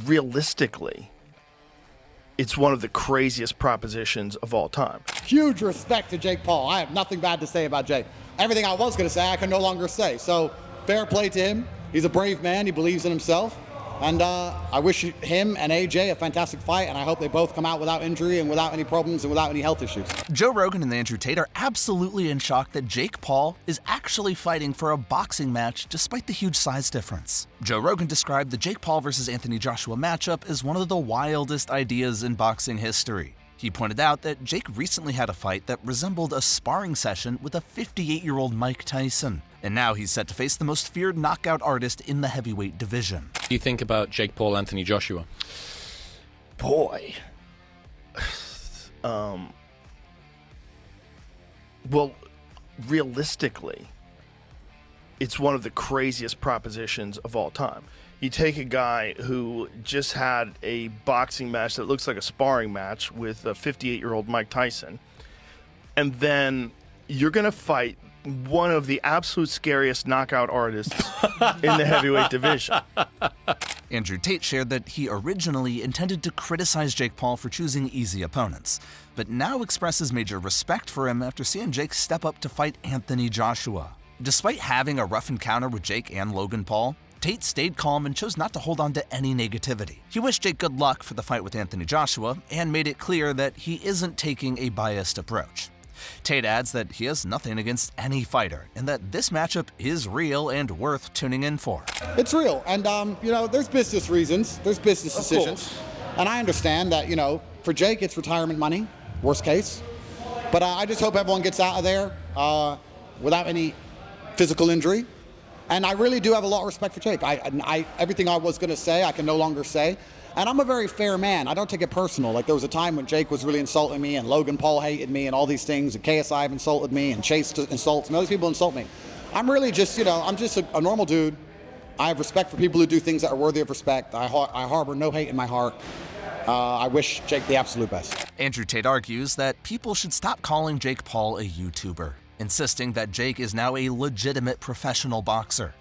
realistically, it's one of the craziest propositions of all time. Huge respect to Jake Paul. I have nothing bad to say about Jake. Everything I was going to say, I can no longer say. So fair play to him. He's a brave man. He believes in himself. And I wish him and AJ a fantastic fight, and I hope they both come out without injury and without any problems and without any health issues. Joe Rogan and Andrew Tate are absolutely in shock that Jake Paul is actually fighting for a boxing match despite the huge size difference. Joe Rogan described the Jake Paul versus Anthony Joshua matchup as one of the wildest ideas in boxing history. He pointed out that Jake recently had a fight that resembled a sparring session with a 58-year-old Mike Tyson. And now he's set to face the most feared knockout artist in the heavyweight division. What do you think about Jake Paul, Anthony Joshua? Boy. Well, realistically, it's one of the craziest propositions of all time. You take a guy who just had a boxing match that looks like a sparring match with a 58-year-old Mike Tyson, and then you're going to fight one of the absolute scariest knockout artists in the heavyweight division. Andrew Tate shared that he originally intended to criticize Jake Paul for choosing easy opponents, but now expresses major respect for him after seeing Jake step up to fight Anthony Joshua. Despite having a rough encounter with Jake and Logan Paul, Tate stayed calm and chose not to hold on to any negativity. He wished Jake good luck for the fight with Anthony Joshua and made it clear that he isn't taking a biased approach. Tate adds that he has nothing against any fighter and that this matchup is real and worth tuning in for. It's real, and there's business reasons, there's business decisions, and I understand that, for Jake it's retirement money, worst case, but I just hope everyone gets out of there without any physical injury, and I really do have a lot of respect for Jake. Everything I was going to say, I can no longer say. And I'm a very fair man. I don't take it personal. Like, there was a time when Jake was really insulting me, and Logan Paul hated me, and all these things, and KSI have insulted me, and Chase insults me, other people insult me. I'm really just, I'm just a normal dude. I have respect for people who do things that are worthy of respect. I harbor no hate in my heart. I wish Jake the absolute best. Andrew Tate argues that people should stop calling Jake Paul a YouTuber, insisting that Jake is now a legitimate professional boxer.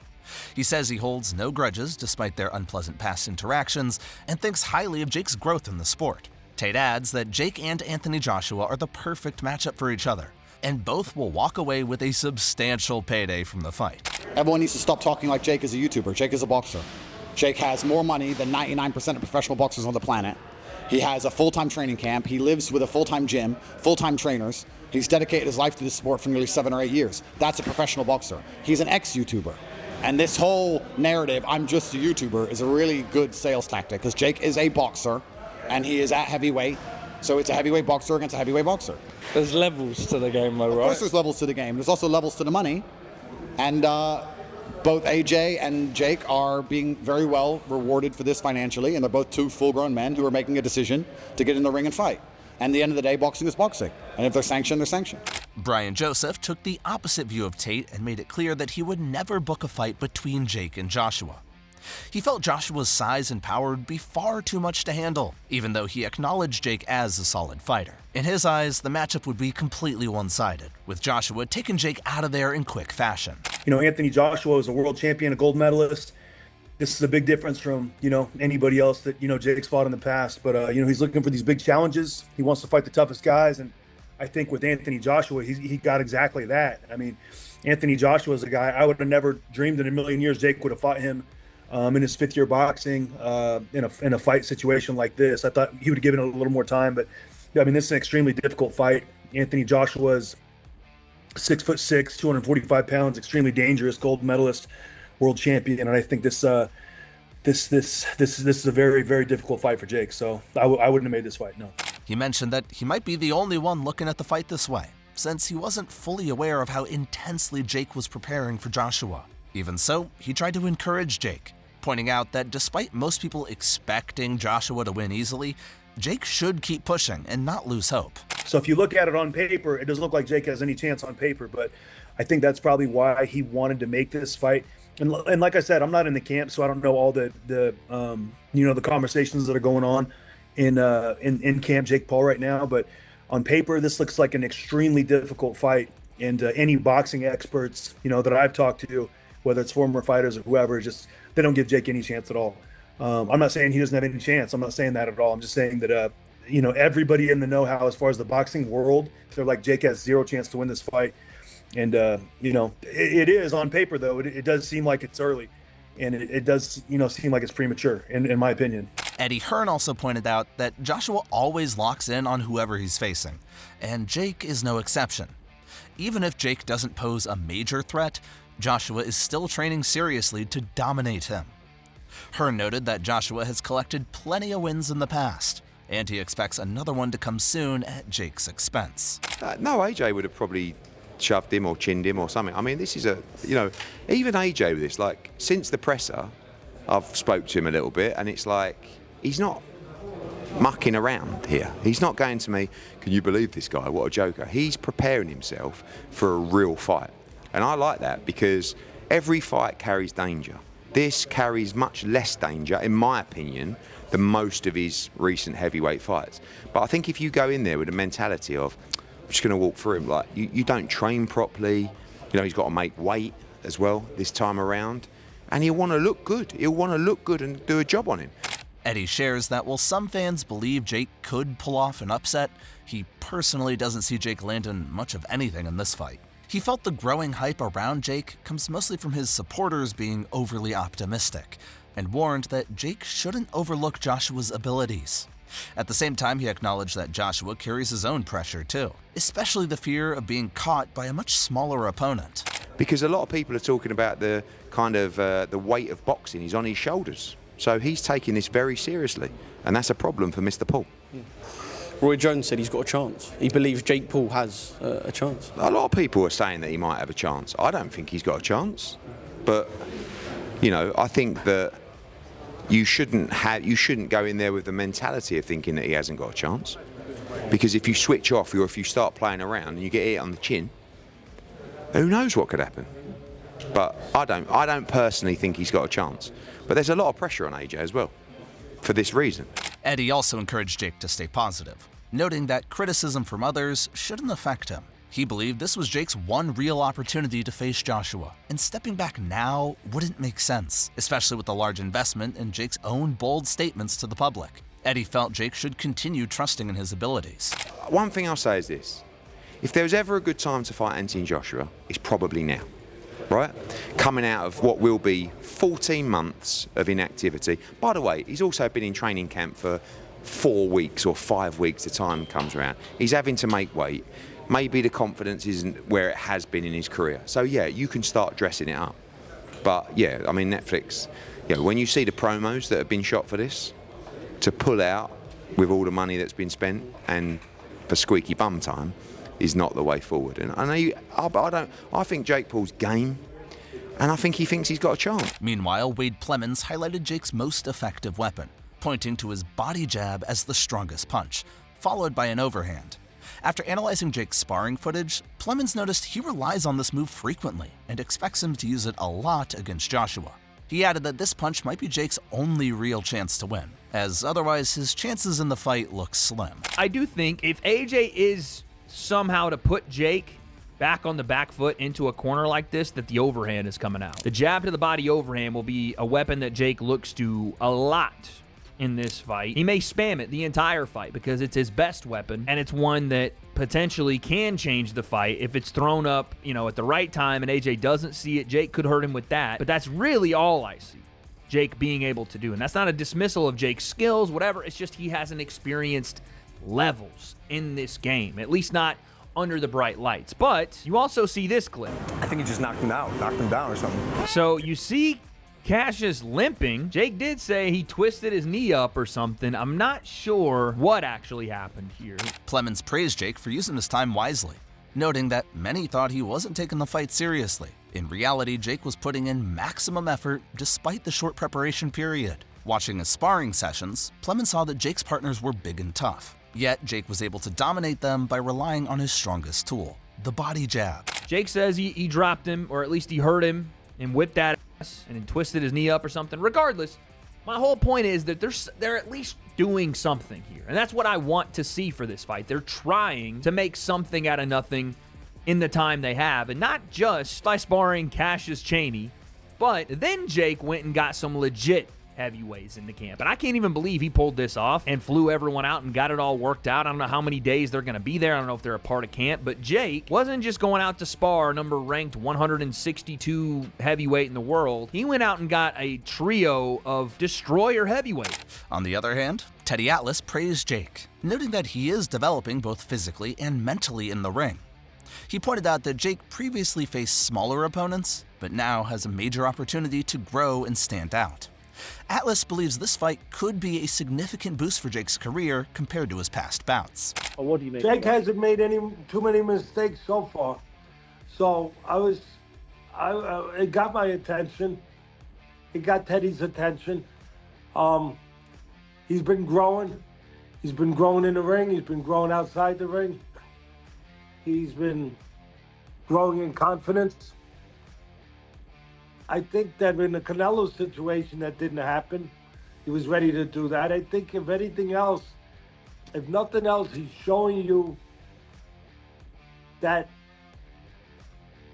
He says he holds no grudges despite their unpleasant past interactions and thinks highly of Jake's growth in the sport. Tate adds that Jake and Anthony Joshua are the perfect matchup for each other, and both will walk away with a substantial payday from the fight. Everyone needs to stop talking like Jake is a YouTuber. Jake is a boxer. Jake has more money than 99% of professional boxers on the planet. He has a full-time training camp. He lives with a full-time gym, full-time trainers. He's dedicated his life to this sport for nearly 7 or 8 years. That's a professional boxer. He's an ex-YouTuber. And this whole narrative, I'm just a YouTuber, is a really good sales tactic, because Jake is a boxer, and he is at heavyweight, so it's a heavyweight boxer against a heavyweight boxer. There's levels to the game, though, right? Of course there's levels to the game. There's also levels to the money, and both AJ and Jake are being very well rewarded for this financially, and they're both two full-grown men who are making a decision to get in the ring and fight. And at the end of the day, boxing is boxing. And if they're sanctioned, they're sanctioned. Brian Joseph took the opposite view of Tate and made it clear that he would never book a fight between Jake and Joshua. He felt Joshua's size and power would be far too much to handle, even though he acknowledged Jake as a solid fighter. In his eyes, the matchup would be completely one-sided, with Joshua taking Jake out of there in quick fashion. Anthony Joshua is a world champion, a gold medalist. This is a big difference from, anybody else that, Jake's fought in the past. But, he's looking for these big challenges. He wants to fight the toughest guys. And I think with Anthony Joshua, he got exactly that. I mean, Anthony Joshua is a guy I would have never dreamed in a million years Jake would have fought him in his 5th year boxing in a fight situation like this. I thought he would have given it a little more time. But, this is an extremely difficult fight. Anthony Joshua is 6'6", 245 pounds, extremely dangerous, gold medalist, world champion, and I think this is a very, very difficult fight for Jake. So I wouldn't have made this fight. No. He mentioned that he might be the only one looking at the fight this way, since he wasn't fully aware of how intensely Jake was preparing for Joshua. Even so, he tried to encourage Jake, pointing out that despite most people expecting Joshua to win easily, Jake should keep pushing and not lose hope. So if you look at it on paper, it doesn't look like Jake has any chance on paper, but I think that's probably why he wanted to make this fight. And like I said, I'm not in the camp, so I don't know all the conversations that are going on in Camp Jake Paul right now. But on paper, this looks like an extremely difficult fight. And any boxing experts, that I've talked to, whether it's former fighters or whoever, just they don't give Jake any chance at all. I'm not saying he doesn't have any chance. I'm not saying that at all. I'm just saying that, everybody in the know-how as far as the boxing world, they're like, Jake has zero chance to win this fight. And, it is on paper, though. It does seem like it's early. And it does, seem like it's premature, in my opinion. Eddie Hearn also pointed out that Joshua always locks in on whoever he's facing, and Jake is no exception. Even if Jake doesn't pose a major threat, Joshua is still training seriously to dominate him. Hearn noted that Joshua has collected plenty of wins in the past, and he expects another one to come soon at Jake's expense. No, AJ would have probably shoved him or chinned him or something. I mean, this is even AJ with this, like, since the presser, I've spoke to him a little bit, and it's like, he's not mucking around here. He's not going to me, can you believe this guy, what a joker. He's preparing himself for a real fight. And I like that because every fight carries danger. This carries much less danger, in my opinion, than most of his recent heavyweight fights. But I think if you go in there with a mentality of, I'm just going to walk through him, like, you don't train properly, he's got to make weight as well this time around, and he'll want to look good. He'll want to look good and do a job on him. Eddie shares that while some fans believe Jake could pull off an upset, he personally doesn't see Jake landing much of anything in this fight. He felt the growing hype around Jake comes mostly from his supporters being overly optimistic, and warned that Jake shouldn't overlook Joshua's abilities. At the same time, he acknowledged that Joshua carries his own pressure too, especially the fear of being caught by a much smaller opponent. Because a lot of people are talking about the kind of the weight of boxing is on his shoulders. So he's taking this very seriously, and that's a problem for Mr. Paul. Roy Jones said he's got a chance. He believes Jake Paul has a chance. A lot of people are saying that he might have a chance. I don't think he's got a chance, but I think that you shouldn't go in there with the mentality of thinking that he hasn't got a chance, because if you switch off or if you start playing around and you get hit on the chin, who knows what could happen. But I don't personally think he's got a chance. But there's a lot of pressure on AJ as well, for this reason. Eddie also encouraged Jake to stay positive, noting that criticism from others shouldn't affect him. He believed this was Jake's one real opportunity to face Joshua, and stepping back now wouldn't make sense, especially with the large investment in Jake's own bold statements to the public. Eddie felt Jake should continue trusting in his abilities. One thing I'll say is this. If there was ever a good time to fight Anthony Joshua, it's probably now, right? Coming out of what will be 14 months of inactivity. By the way, he's also been in training camp for 4 weeks or 5 weeks, the time comes around. He's having to make weight. Maybe the confidence isn't where it has been in his career. So yeah, you can start dressing it up. But yeah, I mean, Netflix, when you see the promos that have been shot for this, to pull out with all the money that's been spent and for squeaky bum time is not the way forward. And I think Jake Paul's game, and I think he thinks he's got a chance. Meanwhile, Wade Plemons highlighted Jake's most effective weapon, pointing to his body jab as the strongest punch, followed by an overhand. After analyzing Jake's sparring footage, Plemons noticed he relies on this move frequently and expects him to use it a lot against Joshua. He added that this punch might be Jake's only real chance to win, as otherwise his chances in the fight look slim. I do think if AJ is somehow to put Jake back on the back foot into a corner like this, that the overhand is coming out. The jab to the body overhand will be a weapon that Jake looks to a lot in this fight. He may spam it the entire fight because it's his best weapon, and it's one that potentially can change the fight if it's thrown up, at the right time and AJ doesn't see it. Jake could hurt him with that, but that's really all I see Jake being able to do. And that's not a dismissal of Jake's skills, whatever. It's just he hasn't experienced levels in this game, at least not under the bright lights. But you also see this clip. I think he just knocked him down or something. So you see Cassius limping. Jake did say he twisted his knee up or something. I'm not sure what actually happened here. Plemons praised Jake for using his time wisely, noting that many thought he wasn't taking the fight seriously. In reality, Jake was putting in maximum effort despite the short preparation period. Watching his sparring sessions, Plemons saw that Jake's partners were big and tough. Yet, Jake was able to dominate them by relying on his strongest tool, the body jab. Jake says he dropped him, or at least he hurt him, and whipped that ass, and then twisted his knee up or something. Regardless, my whole point is that they're at least doing something here. And that's what I want to see for this fight. They're trying to make something out of nothing in the time they have, and not just by sparring Cassius Chaney, but then Jake went and got some legit heavyweights into camp. And I can't even believe he pulled this off and flew everyone out and got it all worked out. I don't know how many days they're going to be there. I don't know if they're a part of camp. But Jake wasn't just going out to spar number ranked 162 heavyweight in the world. He went out and got a trio of destroyer heavyweight. On the other hand, Teddy Atlas praised Jake, noting that he is developing both physically and mentally in the ring. He pointed out that Jake previously faced smaller opponents, but now has a major opportunity to grow and stand out. Atlas believes this fight could be a significant boost for Jake's career compared to his past bouts. What do you make? Jake hasn't made too many mistakes so far, so it got my attention. It got Teddy's attention. He's been growing. He's been growing in the ring. He's been growing outside the ring. He's been growing in confidence. I think that in the Canelo situation, that didn't happen. He was ready to do that. I think if anything else, if nothing else, he's showing you that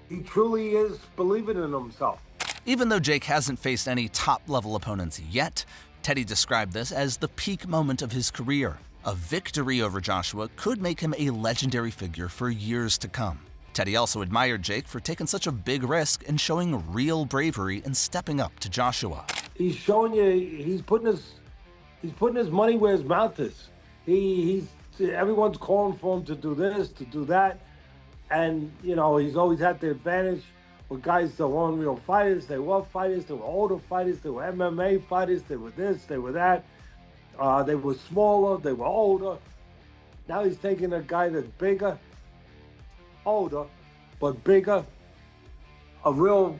he truly is believing in himself. Even though Jake hasn't faced any top-level opponents yet, Teddy described this as the peak moment of his career. A victory over Joshua could make him a legendary figure for years to come. Teddy also admired Jake for taking such a big risk and showing real bravery and stepping up to Joshua. He's showing you he's putting his money where his mouth is. Everyone's calling for him to do this, to do that, and he's always had the advantage with guys that weren't real fighters. They were fighters. They were older fighters. They were MMA fighters. They were this. They were that. They were smaller. They were older. Now he's taking a guy that's bigger, older, but bigger. A real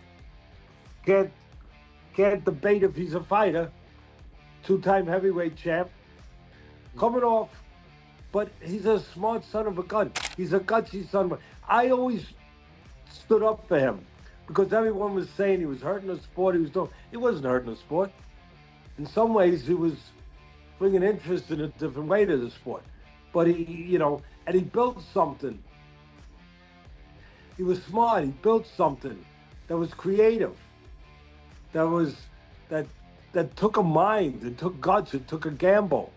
can't debate if he's a fighter. Two-time heavyweight champ. Coming off, but he's a smart son of a gun. He's a gutsy son of a... I always stood up for him because everyone was saying he was hurting the sport. He wasn't hurting the sport. In some ways, he was bringing interest in a different way to the sport. But he built something. He was smart. He built something that was creative. That took a mind. It took guts. It took a gamble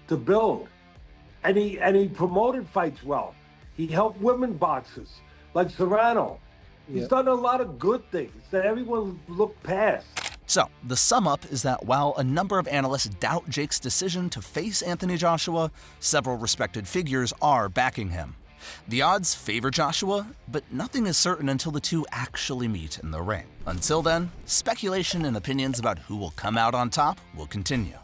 to build. And he promoted fights well. He helped women boxers like Serrano. He's done a lot of good things that everyone looked past. So, the sum up is that while a number of analysts doubt Jake's decision to face Anthony Joshua, several respected figures are backing him. The odds favor Joshua, but nothing is certain until the two actually meet in the ring. Until then, speculation and opinions about who will come out on top will continue.